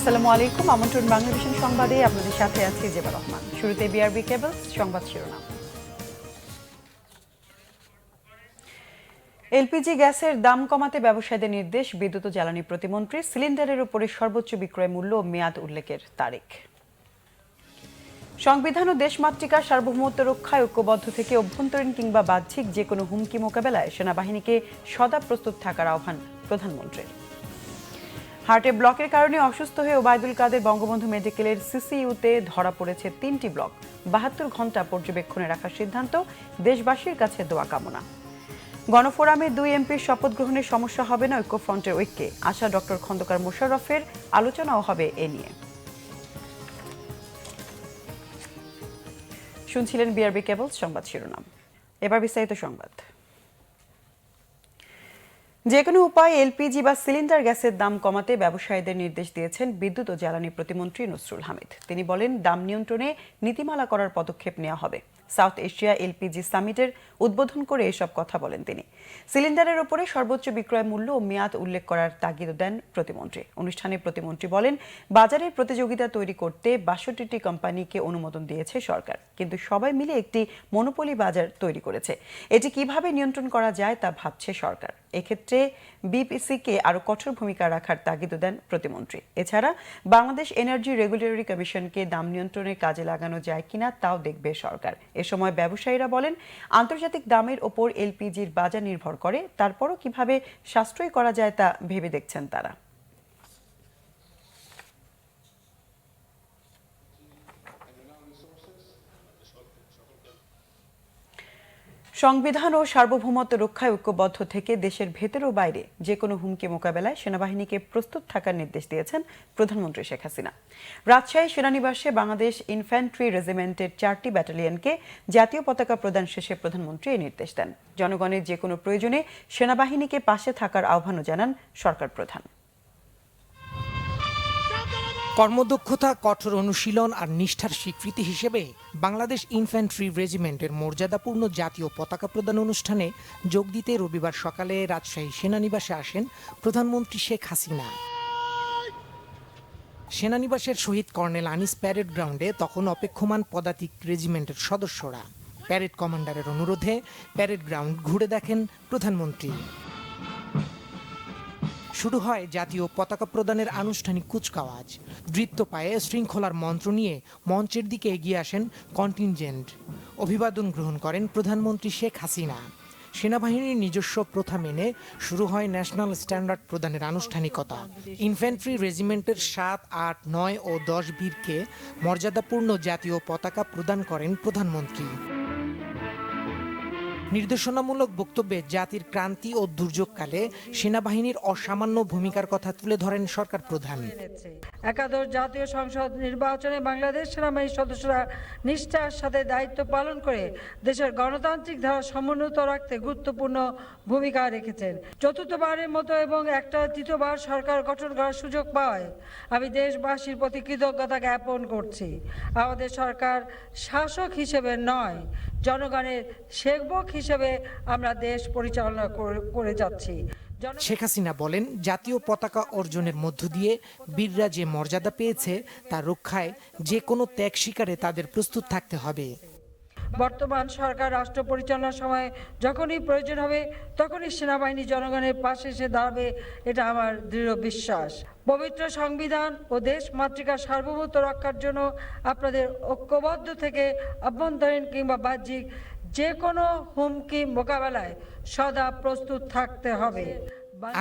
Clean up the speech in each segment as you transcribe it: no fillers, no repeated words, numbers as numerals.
আসসালামু আলাইকুম। আমন্ত্রণ বাংলাদেশের সংবাদে আপনাদের সাথে আছি জেবা রহমান। শুরুতে বিআরবি কেবলস সংবাদ শিরোনাম। এলপিজি গ্যাসের দাম কমাতে ব্যবসায়ীদের নির্দেশ বিদ্যুৎ ও জ্বালানি প্রতিমন্ত্রী। সিলিন্ডারের উপরে সর্বোচ্চ বিক্রয় মূল্য ও মেয়াদ উল্লেখের তারিখ। সংবিধান ও দেশমাতৃকার সার্বভৌমত্ব রক্ষায় ঐক্যবদ্ধ থেকে অভ্যন্তরীণ কিংবা বাহ্যিক যে কোনো হুমকি মোকাবেলায় সেনাবাহিনীকে সদা প্রস্তুত থাকার আহ্বান প্রধানমন্ত্রীর। হার্টে ব্লকের কারণে অসুস্থ হয়ে ওবায়দুল কাদের বঙ্গবন্ধু মেডিকেলের সিসিইউতে ধরা পড়েছে 3টি ব্লক। 72 ঘণ্টা পর্যবেক্ষণে রাখার সিদ্ধান্ত, দেশবাসীর কাছে দোয়া কামনা। গণফোরামে 2 এমপির শপথ গ্রহণের সমস্যা হবে না, ঐক্যফ্রন্টের ঐক্যে আশা ডক্টর খন্দকার মোশাররফের। আলোচনাও হবে এ নিয়ে। শুনছিলেন বিআরবি কেবলস সংবাদ শিরোনাম। এবার বিস্তারিত সংবাদ। যে কোনো উপায়ে এলপিজি বা সিলিন্ডার গ্যাসের দাম কমাতে ব্যবসায়ীদের নির্দেশ দিয়েছেন বিদ্যুৎ ও জ্বালানি প্রতিমন্ত্রী নসরুল হামিদ। তিনি বলেন, দাম নিয়ন্ত্রণে নীতিমালা করার পদক্ষেপ নেওয়া হবে। সাউথ এশিয়া এলপিজি সামিটের উদ্বোধন করে এসব কথা বলেন তিনি। সিলিন্ডারের ওপরে সর্বোচ্চ বিক্রয় মূল্য ও মেয়াদ উল্লেখ করার তাগিদ দেন প্রতিমন্ত্রী। অনুষ্ঠানে প্রতিমন্ত্রী বলেন, বাজারের প্রতিযোগিতা তৈরি করতে 62টি কোম্পানিকে অনুমোদন দিয়েছে সরকার, কিন্তু সবাই মিলে একটি মনোপলি বাজার তৈরি করেছে। এটি কিভাবে নিয়ন্ত্রণ করা যায় তা ভাবছে সরকার। এক্ষেত্রে বিপিসিকে আরও কঠোর ভূমিকা রাখার তাগিদ দেন প্রতিমন্ত্রী। এছাড়া বাংলাদেশ এনার্জি রেগুলেটরি কমিশনকে দাম নিয়ন্ত্রণের কাজে লাগানো যায় কিনা তাও দেখবে সরকার। এ সময় ব্যবসায়ীরা বলেন, আন্তর্জাতিক দামের ওপর এলপিজির বাজার নির্ভর করে, তারপরও কিভাবে সাশ্রয় করা যায় তা ভেবে দেখছেন তারা। সংবিধান ও সার্বভৌমত্ব রক্ষায় ঐক্যবদ্ধ থেকে দেশের ভেতর ও বাইরে যে কোনো হুমকি মোকাবেলায় সেনাবাহিনীকে প্রস্তুত থাকার নির্দেশ দিয়েছেন প্রধানমন্ত্রী শেখ হাসিনা। রাজশাহী সেনানিবাসে বাংলাদেশ ইনফ্যান্ট্রি রেজিমেন্টের 4টি ব্যাটালিয়নকে জাতীয় পতাকা প্রদান শেষে প্রধানমন্ত্রী এই নির্দেশ দেন। জনগণের যে কোনো প্রয়োজনে সেনাবাহিনীকে পাশে থাকার আহ্বানও জানান সরকার প্রধান। কর্মদক্ষতা, কঠোর অনুশীলন আর নিষ্ঠার স্বীকৃতি হিসেবে বাংলাদেশ ইনফ্যান্ট্রি রেজিমেন্টের মর্যাদাপূর্ণ জাতীয় পতাকা প্রদান অনুষ্ঠানে যোগ দিতে রবিবার সকালে রাজশাহী সেনানিবাসে আসেন প্রধানমন্ত্রী শেখ হাসিনা। সেনানিবাসের শহীদ কর্নেল আনিস প্যারেড গ্রাউন্ডে তখন অপেক্ষমান পদাতিক রেজিমেন্টের সদস্যরা। প্যারেড কমান্ডারের অনুরোধে প্যারেড গ্রাউন্ড ঘুরে দেখেন প্রধানমন্ত্রী। শুরু হয় জাতীয় পতাকা প্রদানের আনুষ্ঠানিক কুচকাওয়াজ। দৃপ্ত পায়ে শৃঙ্খলার মন্ত্র নিয়ে মঞ্চের দিকে এগিয়ে আসেন কন্টিনজেন্ট। অভিবাদন গ্রহণ করেন প্রধানমন্ত্রী শেখ হাসিনা। সেনাবাহিনীর নিজস্ব প্রথা মেনে শুরু হয় ন্যাশনাল স্ট্যান্ডার্ড প্রদানের আনুষ্ঠানিকতা। ইনফ্যান্ট্রি রেজিমেন্টের 7, 8, 9 ও 10 বীরকে মর্যাদাপূর্ণ জাতীয় পতাকা প্রদান করেন প্রধানমন্ত্রী। নির্দেশনামূলক বক্তব্যে জাতির ক্রান্তি ও দুর্যোগকালে সেনাবাহিনীর অসামান্য ভূমিকার কথা তুলে ধরেন সরকার প্রধান। একাদশ জাতীয় সংসদ নির্বাচনে বাংলাদেশ সেনাবাহিনীর সদস্যরা নিষ্ঠার সাথে দায়িত্ব পালন করে দেশের গণতান্ত্রিক ধারা সমুন্নত রাখতে গুরুত্বপূর্ণ ভূমিকা রেখেছেন। চতুর্থবারের মতো এবং একটা তৃতীয়বার সরকার গঠন করার সুযোগ পাওয়ায় আমি দেশবাসীর প্রতি কৃতজ্ঞতা জ্ঞাপন করছি। আমাদের সরকার শাসক হিসেবে নয়, জনগণের সেবক হিসেবে আমরা দেশ পরিচালনা করে যাচ্ছি। শেখ হাসিনা বলেন, জাতীয় পতাকা অর্জনের মধ্য দিয়ে বীররা যে মর্যাদা পেয়েছে তা রক্ষায় যে কোনো ত্যাগ স্বীকারে তাদের প্রস্তুত থাকতে হবে। বর্তমান সরকার রাষ্ট্র পরিচালনার সময় যখনই প্রয়োজন হবে তখনই সেনাবাহিনী জনগণের পাশে এসে দাঁড়াবে, এটা আমার দৃঢ় বিশ্বাস। পবিত্র সংবিধান ও দেশ মাতৃকার সার্বভৌমত্ব রক্ষার জন্য আপনাদের ঐক্যবদ্ধ থেকে অভ্যন্তরীণ কিংবা বাহ্যিক যে কোনো হুমকি মোকাবেলায় সদা প্রস্তুত থাকতে হবে।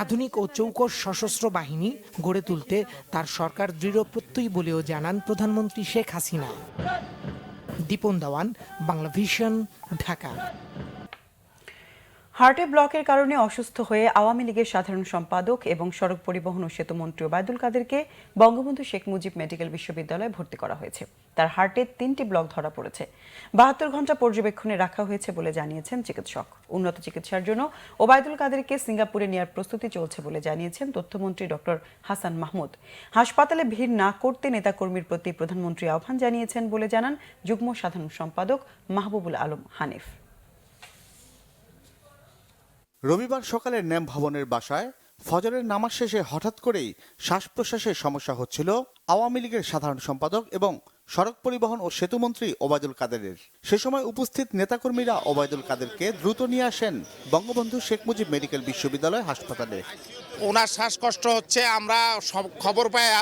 আধুনিক ও চৌকস সশস্ত্র বাহিনী গড়ে তুলতে তার সরকার দৃঢ় প্রত্যয়ী বলেও জানান প্রধানমন্ত্রী শেখ হাসিনা। দীপন দাওয়ান, বাংলা ভিশন, ঢাকা। হার্টে ব্লকের কারণে অসুস্থ হয়ে আওয়ামী লীগের সাধারণ সম্পাদক এবং সড়ক পরিবহন ও সেতু মন্ত্রী ওবায়দুল কাদেরকে বঙ্গবন্ধু শেখ মুজিব মেডিকেল বিশ্ববিদ্যালয়ে ভর্তি করা হয়েছে। তার হার্টে 3টি ব্লক ধরা পড়েছে। 72 ঘণ্টা পর্যবেক্ষণে রাখা হয়েছে বলে জানিয়েছেন চিকিৎসক। উন্নত চিকিৎসার জন্য ওবায়দুল কাদেরকে সিঙ্গাপুরে নেওয়ার প্রস্তুতি চলছে বলে জানিয়েছেন তথ্যমন্ত্রী ডক্টর হাসান মাহমুদ। হাসপাতালে ভিড় না করতে নেতাকর্মীর প্রতি প্রধানমন্ত্রী আহ্বান জানিয়েছেন বলে জানান যুগ্ম সাধারণ সম্পাদক মাহবুবুল আলম হানিফ। রবিবার সকালে ন্যাম ভবনের বাসায় ফজরের নামাজ শেষে হঠাৎ করেই শ্বাস প্রশ্বাসের সমস্যা হচ্ছিল আওয়ামী লীগের সাধারণ সম্পাদক এবং সড়ক পরিবহন ও সেতুমন্ত্রী ওবায়দুল কাদেরের। সে সময় উপস্থিত নেতাকর্মীরা ওবায়দুল কাদেরকে দ্রুত নিয়ে আসেন বঙ্গবন্ধু শেখ মুজিব মেডিকেল বিশ্ববিদ্যালয় হাসপাতালে। ওনার শ্বাসকষ্ট হচ্ছে, আমরা সব খবর পাইয়া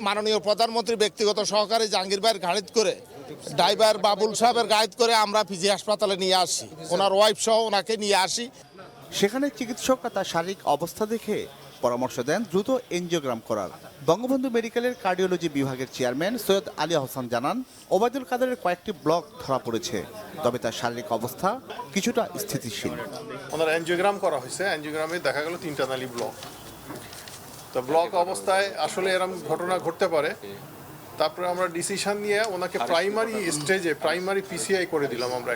মাননীয় প্রধানমন্ত্রীর ব্যক্তিগত সহকারী জাহাঙ্গীর ভাইয়ের গাড়িতে করে, ড্রাইভার বাবুল সাহেবের গাড়িতে করে আমরা পিজি হাসপাতালে নিয়ে আসি, ওনার ওয়াইফ সহ ওনাকে নিয়ে আসি। সেখানে চিকিৎসকরা তার শারীরিক অবস্থা দেখে পরামর্শ দেন দ্রুত এনজিওগ্রাম করার। বঙ্গবন্ধু মেডিকেলের কার্ডিওলজি বিভাগের চেয়ারম্যান সৈয়দ আলী আহসান জানান, ওবায়দুল কাদেরের কয়েকটি ব্লক ধরা পড়েছে, তবে তার শারীরিক অবস্থা কিছুটা স্থিতিশীল। ওনার এনজিওগ্রাম করা হয়েছে, এনজিওগ্রামে দেখা গেল 3টা নালী ব্লক। তো ব্লক অবস্থায় আসলে এরকম ঘটনা ঘটতে পারে। তারপরে আমরা ডিসিশন নিয়ে ওনাকে প্রাইমারি স্টেজে প্রাইমারি পিসিআই করে দিলাম। আমরা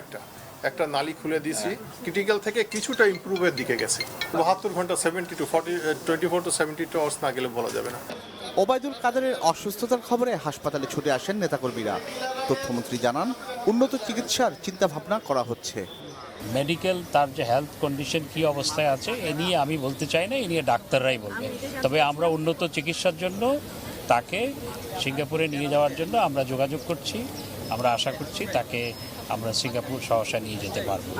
একটা নালী খুলে দিয়েছি, ক্রিটিক্যাল থেকে কিছুটা ইমপ্রুভের দিকে গেছে। 72 ঘন্টা 24 to 72 আওয়ার্স না গেলে বলা যাবে না। ওবায়দুল কাদেরের অসুস্থতার খবরে হাসপাতালে ছুটে আসেন নেতাকর্মীরা। তথ্যমন্ত্রী জানান, উন্নত চিকিৎসার চিন্তাভাবনা করা হচ্ছে। মেডিকেল তার যে হেলথ কন্ডিশন কী অবস্থায় আছে এ নিয়ে আমি বলতে চাই না, এ নিয়ে ডাক্তাররাই বলবে। তবে আমরা উন্নত চিকিৎসার জন্য তাকে সিঙ্গাপুরে নিয়ে যাওয়ার জন্য আমরা যোগাযোগ করছি। আমরা আশা করছি তাকে আমরা সিঙ্গাপুর সহসা নিয়ে যেতে পারবো।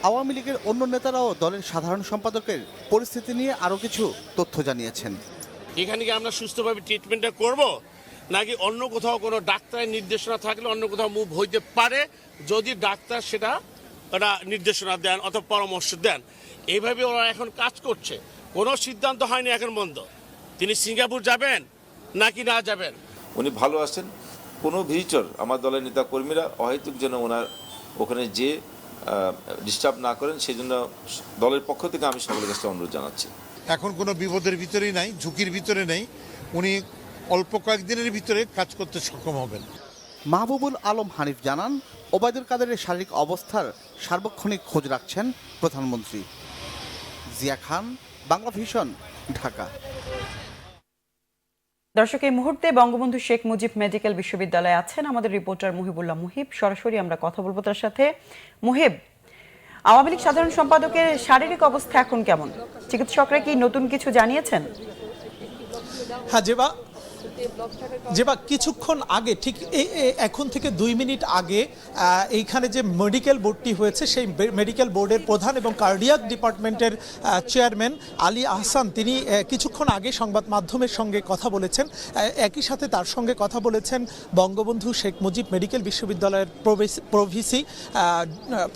আওয়ামী লীগের অন্য নেতারাও দলের সাধারণ সম্পাদকের পরিস্থিতি নিয়ে আরও কিছু তথ্য জানিয়েছেন। এখানে কি আমরা সুস্থভাবে ট্রিটমেন্টটা করব, নাকি অন্য কোথাও কোনো ডাক্তারের নির্দেশনা থাকলে অন্য কোথাও মুভ হইতে পারে, যদি ডাক্তার সেটা নির্দেশনা দেন অথবা পরামর্শ দেন। এইভাবে ওরা এখন কাজ করছে, কোনো সিদ্ধান্ত হয়নি এখন বন্ধ। তিনি সিঙ্গাপুর যাবেন নাকি না যাবেন। উনি ভালো আছেন, কোনো ভিজিটর আমার দলের নেতা কর্মীরা অহেতুক যেন ওনার ওখানে যে ডিস্টার্ব না করেন, সেই জন্য দলের পক্ষ থেকে আমি সকলের কাছে অনুরোধ জানাচ্ছি। এখন কোনো বিপদের ভিতরেই নাই, ঝুঁকির ভিতরে নেই। উনি অল্প কয়েকদিনের ভিতরে কাজ করতে সক্ষম হবেন। মাহবুবুল আলম হানিফ জানান, ওবায়দুল কাদেরের শারীরিক অবস্থার সার্বক্ষণিক খোঁজ রাখছেন প্রধানমন্ত্রী। জিয়া খান, বাংলা ভিশন, ঢাকা। দর্শক, এই মুহূর্তে বঙ্গবন্ধু শেখ মুজিব মেডিকেল বিশ্ববিদ্যালয়ে আছেন আমাদের রিপোর্টার মুহিবুল্লাহ মুহিব। সরাসরি আমরা কথা বলবো তার সাথে। মুহিব, আওয়ামী লীগ সাধারণ সম্পাদকের শারীরিক অবস্থা এখন কেমন? চিকিৎসকরা কি নতুন কিছু জানিয়েছেন? হ্যাঁ যেবা কিছুক্ষণ আগে, ঠিক এখন থেকে 2 মিনিট আগে এইখানে যে মেডিকেল বোর্ডটি হয়েছে, সেই মেডিকেল বোর্ডের প্রধান এবং কার্ডিয়াক ডিপার্টমেন্টের চেয়ারম্যান আলী আহসান, তিনি কিছুক্ষণ আগে সংবাদ মাধ্যমের সঙ্গে কথা বলেছেন। একই সাথে তার সঙ্গে কথা বলেছেন বঙ্গবন্ধু শেখ মুজিব মেডিকেল বিশ্ববিদ্যালয়ের pro VC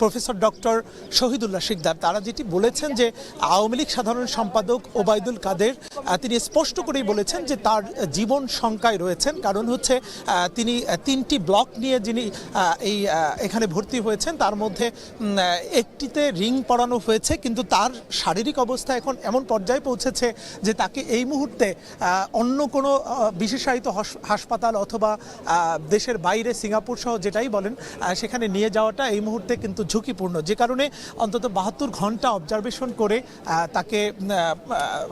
professor doctor Shahidullah Shikder. তারা যেটি বলেছেন যে আওয়ামী লীগ সাধারণ সম্পাদক ওবায়দুল কাদের তিনি স্পষ্ট করেই বলেছেন যে তার জীবন শঙ্কায় রয়েছেন। কারণ হচ্ছে তিনি 3টি ব্লক নিয়ে যিনি এখানে ভর্তি হয়েছেন, তার মধ্যে একটিতে রিং পরানো হয়েছে, কিন্তু তার শারীরিক অবস্থা এখন এমন পর্যায়ে পৌঁছেছে যে তাকে এই মুহূর্তে অন্য কোনো বিশেষায়িত হাসপাতাল অথবা দেশের বাইরে সিঙ্গাপুর সহ যেটাই বলেন সেখানে নিয়ে যাওয়াটা এই মুহূর্তে কিন্তু ঝুঁকিপূর্ণ। যে কারণে অন্তত 72 ঘন্টা অবজারভেশন করে তাকে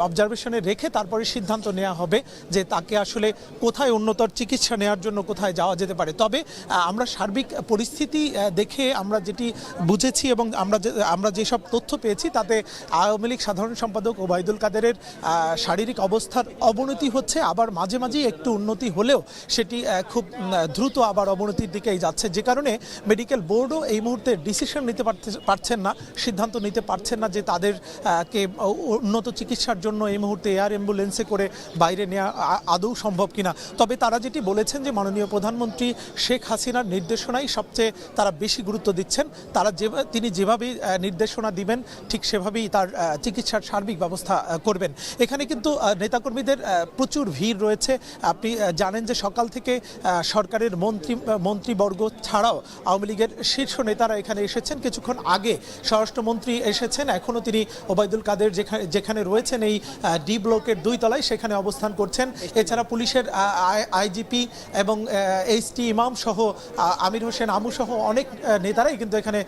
অবজারভেশনে রেখে তারপরে সিদ্ধান্ত নেওয়া হবে যে তাকে আসলে কোথায় উন্নতর চিকিৎসা নেওয়ার জন্য কোথায় যাওয়া যেতে পারে। তবে আমরা সার্বিক পরিস্থিতি দেখে আমরা যেটি বুঝেছি এবং আমরা যেসব তথ্য পেয়েছি, তাতে আওয়ামী লীগ সাধারণ সম্পাদক ওবায়দুল কাদেরের শারীরিক অবস্থার অবনতি হচ্ছে, আবার মাঝে মাঝেই একটু উন্নতি হলেও সেটি খুব দ্রুত আবার অবনতির দিকেই যাচ্ছে। যে কারণে মেডিকেল বোর্ডও এই মুহূর্তে ডিসিশন নিতে পারছেন না, সিদ্ধান্ত নিতে পারছেন না যে তাদেরকে উন্নত চিকিৎসার জন্য এই মুহূর্তে এয়ার অ্যাম্বুলেন্সে করে বাইরে নেওয়া আদৌ সম্ভব কিনা। তবে তারা যেটি বলেছেন যে মাননীয় প্রধানমন্ত্রী শেখ হাসিনার নির্দেশনাই সবচেয়ে তারা বেশি গুরুত্ব দিচ্ছেন। তিনি যেভাবেই নির্দেশনা দিবেন ঠিক সেভাবেই তার চিকিৎসার সার্বিক ব্যবস্থা করবেন। এখানে কিন্তু নেতাকর্মীদের প্রচুর ভিড় রয়েছে। আপনি জানেন যে সকাল থেকে সরকারের মন্ত্রীবর্গ ছাড়াও আওয়ামী লীগের শীর্ষ নেতারা এখানে এসেছেন। কিছুক্ষণ আগে স্বরাষ্ট্রমন্ত্রী এসেছেন, এখনও তিনি ওবায়দুল কাদের যেখানে রয়েছেন এই ডি ব্লকের 2 তলায় সেখানে অবস্থান করছেন। এছাড়া পুলিশের আইজিপি এবং এইচটি ইমাম সহ আমির হোসেন আমু সহ অনেক নেতারাই কিন্তু এখানে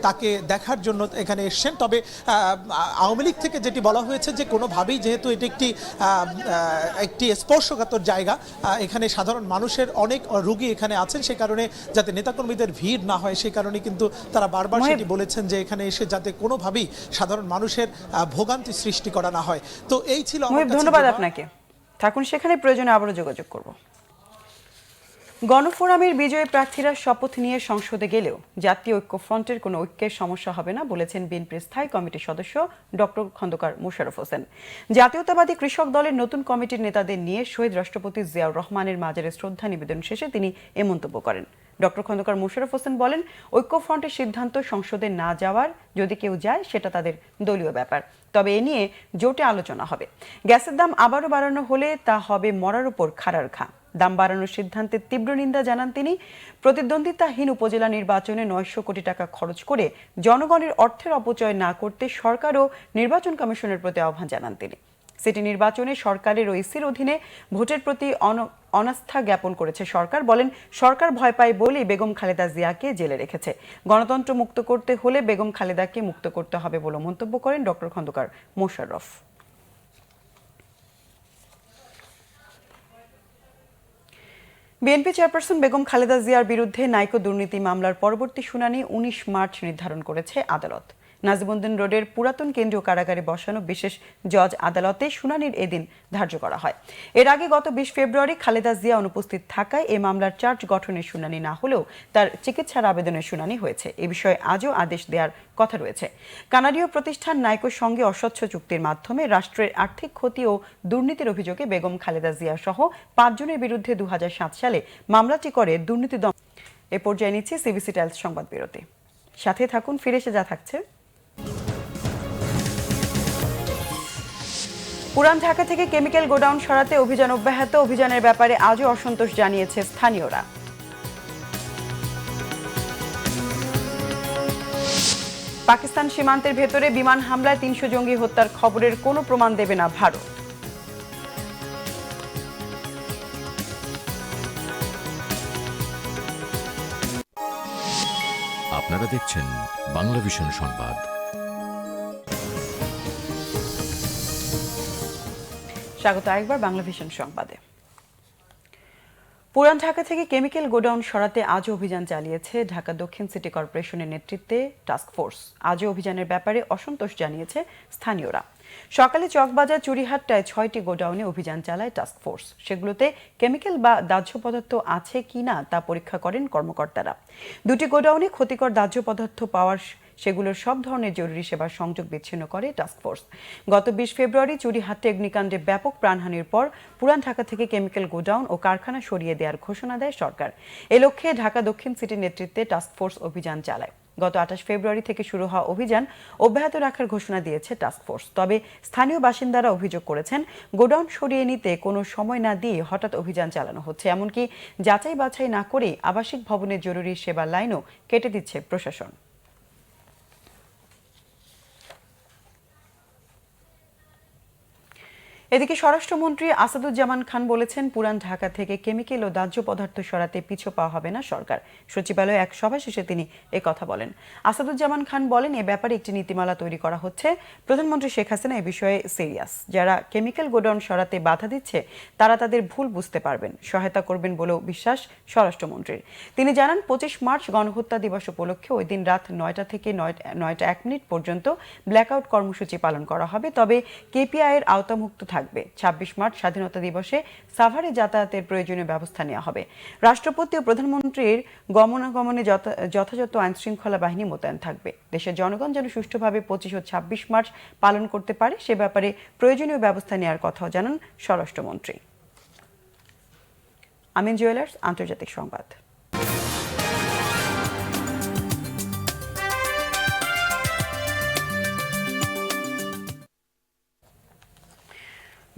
তাকে দেখার জন্য এখানে এসছেন। তবে আওয়ামী লীগ থেকে যেটি বলা হয়েছে যে কোনোভাবেই, যেহেতু এটি একটি স্পর্শকাতর জায়গা, এখানে সাধারণ মানুষের অনেক রোগী এখানে আছেন, সে কারণে যাতে নেতাকর্মীদের ভিড় না হয় সেই কারণে কিন্তু তারা বারবার সেটি বলেছেন যে এখানে এসে যাতে কোনোভাবেই সাধারণ মানুষের ভোগান্তি সৃষ্টি করা না হয়। তো এই ছিল। ধন্যবাদ আপনাকে। থাকুন সেখানে, প্রয়োজনে আবারও যোগাযোগ করব। গণফোরামের বিজয়ী প্রার্থীরা শপথ নিয়ে সংসদে গেলেও জাতীয় ঐক্যফ্রন্টের কোনো ঐক্যের সমস্যা হবে না বলেছেন বিএনপির স্থায়ী কমিটির সদস্য ডক্টর খন্দকার মোশাররফ হোসেন। জাতীয়তাবাদী কৃষক দলের নতুন কমিটির নেতাদের নিয়ে শহীদ রাষ্ট্রপতি জিয়াউর রহমানের মাজারে শ্রদ্ধা নিবেদন শেষে তিনি এ মন্তব্য করেন। ডক্টর খন্দকার মোশাররফ হোসেন বলেন, ঐক্যফ্রন্টের সিদ্ধান্ত সংসদে না যাওয়ার, যদি কেউ যায় সেটা তাদের দলীয় ব্যাপার, তবে এ নিয়ে জোটে আলোচনা হবে। গ্যাসের দাম আবারও বাড়ানো হলে তা হবে মরার উপর খাড়ার ঘা। দাম বাড়ানোর সিদ্ধান্তের তীব্র নিন্দা জানান তিনি। প্রতিদ্বন্দ্বিতাহীন উপজেলা নির্বাচনে 900 কোটি টাকা খরচ করে জনগণের অর্থের অপচয় না করতে সরকার ও নির্বাচন কমিশনের প্রতি আহ্বান জানান তিনি। সিটি নির্বাচনে সরকারের ও ইসির অধীনে ভোটের প্রতি অনাস্থা জ্ঞাপন করেছে সরকার। বলেন, সরকার ভয় পায় বলেই বেগম খালেদা জিয়াকে জেলে রেখেছে। গণতন্ত্র মুক্ত করতে হলে বেগম খালেদাকে মুক্ত করতে হবে বলে মন্তব্য করেন doctor Khandaker Mosharraf. BNP chairperson Begum Khaleda জিয়ার বিরুদ্ধে নাইকো দুর্নীতি মামলার পরবর্তী শুনানি 19 মার্চ নির্ধারণ করেছে আদালত। নাজিমউদ্দিন রোডের পুরাতন কেন্দ্রীয় কারাগারে বসানো বিশেষ জজ আদালতে শুনানির এদিন ধার্য করা হয়। এর আগে গত 20 ফেব্রুয়ারি খালেদা জিয়া অনুপস্থিত থাকায় এই মামলার চার্জ গঠনের শুনানি না হলেও তার চিকিৎসার আবেদনের শুনানি হয়েছে। এ বিষয়ে আজও আদেশ দেওয়ার কথা রয়েছে। কানাডীয় প্রতিষ্ঠান নাইকোর সঙ্গে অস্বচ্ছ চুক্তির মাধ্যমে রাষ্ট্রের আর্থিক ক্ষতি ও দুর্নীতির অভিযোগে বেগম খালেদা জিয়া সহ 5 জনের বিরুদ্ধে 2007 সালে মামলাটি করে দুর্নীতি দমন। এ পর্যায়ে নিচ্ছে সিবিসি টাইলস সংবাদ বিরতি। সাথে থাকুন, ফিরে এসে যা থাকছে। পুরান ঢাকা থেকে কেমিক্যাল গোডাউন সরাতে অভিযান অব্যাহত। অভিযানের ব্যাপারে আজও অসন্তোষ জানিয়েছে স্থানীয়রা। পাকিস্তান সীমান্তের ভেতরে বিমান হামলায় 300 জঙ্গি হত্যার খবরের কোনো প্রমাণ দেবে না ভারত। আপনারা দেখছেন বাংলা ভিশন সংবাদ। স্বাগত আরেকবার বাংলা ভিশন সংবাদে। পুরান ঢাকা থেকে কেমিক্যাল গোডাউন সরাতে আজও অভিযান চালিয়েছে ঢাকা দক্ষিণ সিটি কর্পোরেশনের নেতৃত্বে টাস্ক ফোর্স। আজও অভিযানের ব্যাপারে অসন্তোষ জানিয়েছে স্থানীয়রা। সকালে চকবাজার চুরিহাট্টায় 6টি গোডাউনে অভিযান চালায় টাস্ক ফোর্স। সেগুলোতে কেমিক্যাল বা দাহ্য পদার্থ আছে কিনা তা পরীক্ষা করেন কর্মকর্তারা। 2টি গোডাউনে ক্ষতিকর দাহ্য পদার্থ পাওয়ার সেগুলোর সব ধরনের জরুরি সেবার সংযোগ বিচ্ছিন্ন করে টাস্ক ফোর্স। গত 20 ফেব্রুয়ারি চুরিহাট্টে অগ্নিকাণ্ডে ব্যাপক প্রাণহানির পর পুরান ঢাকা থেকে কেমিক্যাল গোডাউন ও কারখানা সরিয়ে দেওয়ার ঘোষণা দেয় সরকার। এ লক্ষ্যে ঢাকা দক্ষিণ সিটির নেতৃত্বে টাস্ক ফোর্স অভিযান চালায়। গত 28 ফেব্রুয়ারি থেকে শুরু হওয়া অভিযান অব্যাহত রাখার ঘোষণা দিয়েছে টাস্ক ফোর্স। তবে স্থানীয় বাসিন্দারা অভিযোগ করেছেন, গোডাউন সরিয়ে নিতে কোনো সময় না দিয়ে হঠাৎ অভিযান চালানো হচ্ছে। এমনকি যাচাই বাছাই না করে আবাসিক ভবনের জরুরি সেবা লাইনও কেটে দিচ্ছে প্রশাসন। এদিকে স্বরাষ্ট্রমন্ত্রী আসাদুজ্জামান খান বলেছেন, পুরান ঢাকা থেকে কেমিক্যাল ও দাহ্য পদার্থ সরাতে পিছু পা হবে না সরকার। সচিবালয়ে এক সভা শেষে তিনি কথা বলেন। আসাদুজ্জামান খান বলেন, এ ব্যাপারে একটি নীতিমালা তৈরি করা হচ্ছে। প্রধানমন্ত্রী শেখ হাসিনা এ বিষয়ে সিরিয়াস। যারা কেমিক্যাল গোডাউন সরাতে বাধা দিচ্ছে তারা তাদের ভুল বুঝতে পারবেন, সহায়তা করবেন বলেও বিশ্বাস স্বরাষ্ট্রমন্ত্রীর। তিনি জানান, 25 মার্চ গণহত্যা দিবস উপলক্ষে ওই দিন রাত 9টা থেকে 9টা 1 মিনিট পর্যন্ত ব্ল্যাকআউট কর্মসূচি পালন করা হবে। তবে কেপিআই এর আওতামুক্ত থাকবে। 26 মার্চ স্বাধীনতা দিবসে সাভারে যাতায়াতের প্রয়োজনীয় ব্যবস্থা নেওয়া হবে। রাষ্ট্রপতি ও প্রধানমন্ত্রীর গমনাগমনে যথাযথ আইনশৃঙ্খলা বাহিনী মোতায়েন থাকবে। দেশের জনগণ যেন সুষ্ঠুভাবে 25 ও 26 মার্চ পালন করতে পারে সে ব্যাপারে প্রয়োজনীয় ব্যবস্থা নেওয়ার কথাও জানান স্বরাষ্ট্রমন্ত্রী। আমিন জুয়েলার্স, আন্তর্জাতিক সংবাদ।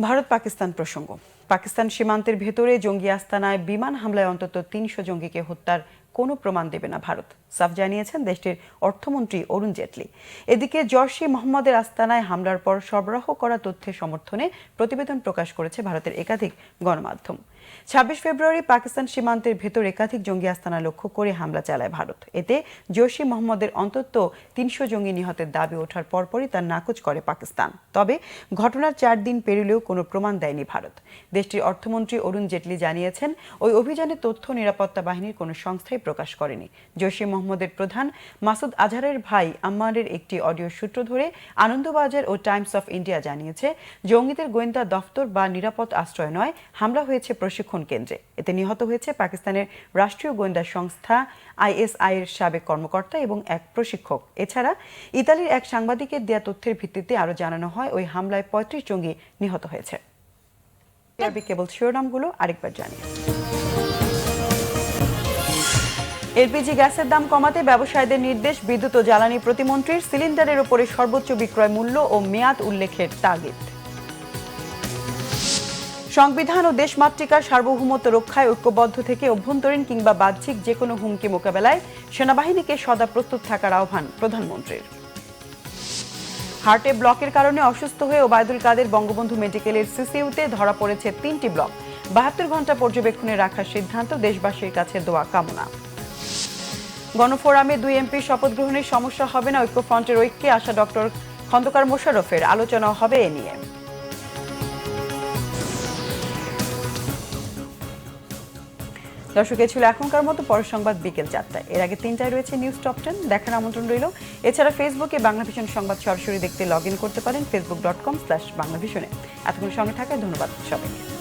ভারত পাকিস্তান প্রসঙ্গ। পাকিস্তান সীমান্তের ভেতরে জঙ্গি আস্তানায় বিমান হামলায় অন্তত 300 জঙ্গিকে হত্যার কোনো প্রমাণ দেবে না ভারত, সাফ জানিয়েছেন দেশটির অর্থমন্ত্রী অরুণ জেটলি। এদিকে জর্শি মোহাম্মদের আস্তানায় হামলার পর সরবরাহ করা তথ্যের সমর্থনে প্রতিবেদন প্রকাশ করেছে ভারতের একাধিক গণমাধ্যম। 26 ফেব্রুয়ারি পাকিস্তান সীমান্তের ভেতর একাধিক জঙ্গি আস্তানা লক্ষ্য করে হামলা চালায় ভারত। এতে জর্শি মোহাম্মদের অন্তত 300 জঙ্গি নিহতের দাবি ওঠার পরপরই তা নাকচ করে পাকিস্তান। তবে ঘটনার 4 দিন পেরিলেও কোনো প্রমাণ দেয়নি ভারত। দেশটির অর্থমন্ত্রী অরুণ জেটলি জানিয়েছেন, ওই অভিযানে তথ্য নিরাপত্তা বাহিনীর কোনো সংস্থাই প্রকাশ করেনি। জর্শি মোহাম্মদের প্রধান মাসুদ আজহারের ভাই আম্মারের একটি অডিও সূত্র ধরে আনন্দবাজার ও টাইমস অফ ইন্ডিয়া জানিয়েছে, জঙ্গিদের গোয়েন্দা দফতর বা নিরাপদ আশ্রয় নয়, হামলা হয়েছে প্রশিক্ষণ কেন্দ্রে। এতে নিহত হয়েছে পাকিস্তানের রাষ্ট্রীয় গোয়েন্দা সংস্থা ISI এর সাবেক কর্মকর্তা এবং এক প্রশিক্ষক। এছাড়া ইতালির এক সাংবাদিকের দেয়া তথ্যের ভিত্তিতে আরও জানানো হয়, ওই হামলায় 35 জঙ্গি নিহত হয়েছে। কেবল শিরোনামগুলো আরেকবার জানিয়ে এলপিজি গ্যাসের দাম কমাতে ব্যবসায়ীদের নির্দেশ বিদ্যুৎ ও জ্বালানি প্রতিমন্ত্রীর। সিলিন্ডারের উপরে সর্বোচ্চ বিক্রয় মূল্য ও মেয়াদ উল্লেখের তাগিদ। সংবিধান ও দেশমাতৃকার সার্বভৌমত্ব রক্ষায় ঐক্যবদ্ধ থেকে অভ্যন্তরীণ কিংবা বাহ্যিক যে কোনো হুমকি মোকাবেলায় সেনাবাহিনীকে সদা প্রস্তুত থাকার আহ্বান প্রধানমন্ত্রীর। হার্টে ব্লকের কারণে অসুস্থ হয়ে ওবায়দুল কাদের বঙ্গবন্ধু মেডিকেলের সিসিইউতে ধরা পড়েছে 3টি ব্লক। 72 ঘণ্টা পর্যবেক্ষণে রাখার সিদ্ধান্ত, দেশবাসীর কাছে দোয়া কামনা। গণফোরামে 2 এমপির শপথ গ্রহণের সমস্যা হবে না, ঐক্যফ্রন্টের ঐক্যে আসা ডক্টর খন্দকার মোশাররফের। আলোচনা হবে এ নিয়ে। দর্শক, এ ছিল এখনকার মতো। পরের সংবাদ বিকেল 4টায়। এর আগে 3টায় রয়েছে নিউজ টপ 10, দেখার আমন্ত্রণ রইল। এছাড়া ফেসবুকে বাংলাভিশন সংবাদ সরাসরি দেখতে লগ ইন করতে পারেন facebook.com/বাংলাভিশনে। এতক্ষণ সঙ্গে থাকায় ধন্যবাদ সবাইকে।